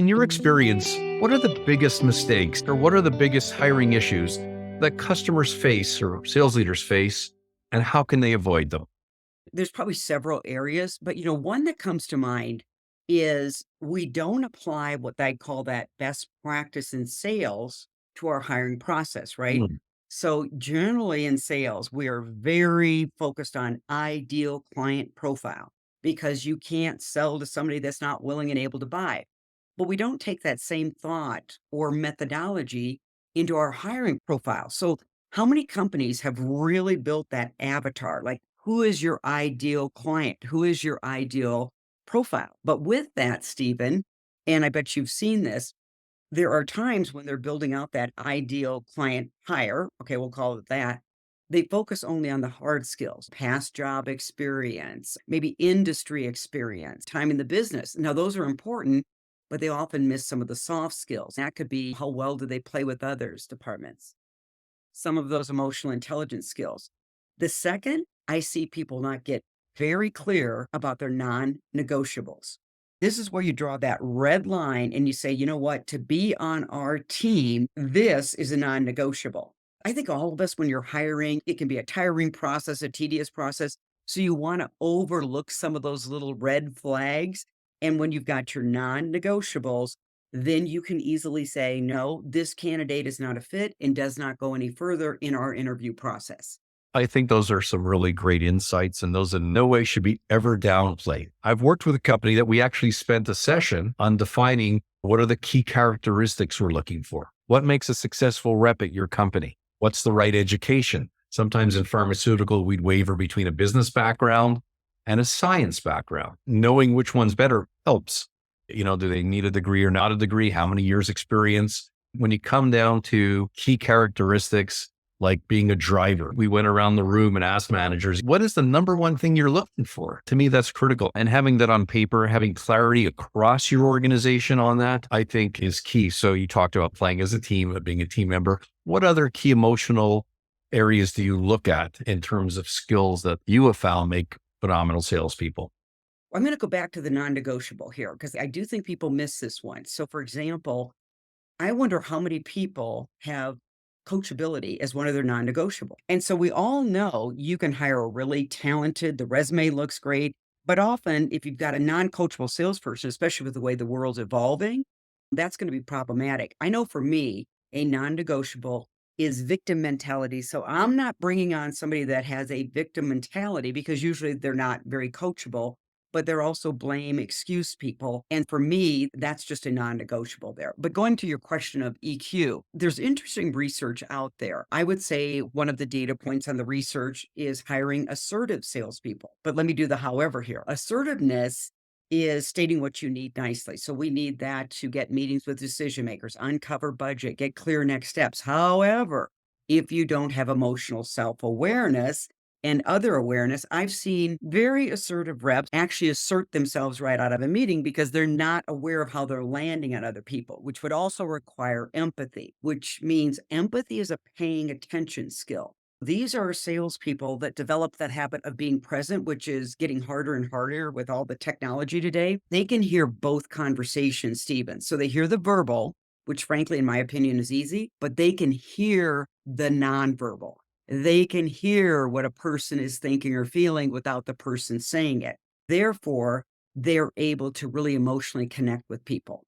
In your experience, what are the biggest mistakes or what are the biggest hiring issues that customers face or sales leaders face, and how can they avoid them? There's probably several areas, but one that comes to mind is we don't apply what I call that best practice in sales to our hiring process, right? Mm. So generally in sales, we are very focused on ideal client profile because you can't sell to somebody that's not willing and able to buy. But we don't take that same thought or methodology into our hiring profile. So how many companies have really built that avatar? Like, who is your ideal client? Who is your ideal profile? But with that, Stephen, and I bet you've seen this, there are times when they're building out that ideal client hire. Okay, we'll call it that. They focus only on the hard skills, past job experience, maybe industry experience, time in the business. Now, those are important, but they often miss some of the soft skills. That could be how well do they play with others, departments, some of those emotional intelligence skills. The second, I see people not get very clear about their non negotiables. This is where you draw that red line and you say, you know what, to be on our team, this is a non negotiable. I think all of us, when you're hiring, it can be a tiring process, a tedious process. So you want to overlook some of those little red flags. And when you've got your non negotiables, then you can easily say, no, this candidate is not a fit and does not go any further in our interview process. I think those are some really great insights, and those in no way should be ever downplayed. I've worked with a company that we actually spent a session on defining what are the key characteristics we're looking for. What makes a successful rep at your company? What's the right education? Sometimes in pharmaceutical, we'd waver between a business background and a science background. Knowing which one's better helps. Do they need a degree or not a degree? How many years experience? When you come down to key characteristics, like being a driver, we went around the room and asked managers, what is the number one thing you're looking for? To me, that's critical. And having that on paper, having clarity across your organization on that, I think is key. So you talked about playing as a team, being a team member. What other key emotional areas do you look at in terms of skills that you have found make phenomenal salespeople? I'm going to go back to the non negotiable here because I do think people miss this one. So, for example, I wonder how many people have coachability as one of their non negotiable. And so we all know you can hire a really talented, the resume looks great. But often, if you've got a non coachable salesperson, especially with the way the world's evolving, that's going to be problematic. I know for me, a non negotiable is victim mentality. So I'm not bringing on somebody that has a victim mentality because usually they're not very coachable, but they're also blame, excuse people. And for me, that's just a non negotiable there. But going to your question of EQ, there's interesting research out there. I would say one of the data points on the research is hiring assertive salespeople. But let me do the however here. Assertiveness is stating what you need nicely. So we need that to get meetings with decision makers, uncover budget, get clear next steps. However, if you don't have emotional self awareness, and other awareness, I've seen very assertive reps actually assert themselves right out of a meeting because they're not aware of how they're landing on other people, which would also require empathy, which means empathy is a paying attention skill. These are salespeople that develop that habit of being present, which is getting harder and harder with all the technology today. They can hear both conversations, Stephen. So they hear the verbal, which frankly, in my opinion, is easy, but they can hear the nonverbal. They can hear what a person is thinking or feeling without the person saying it. Therefore, they're able to really emotionally connect with people.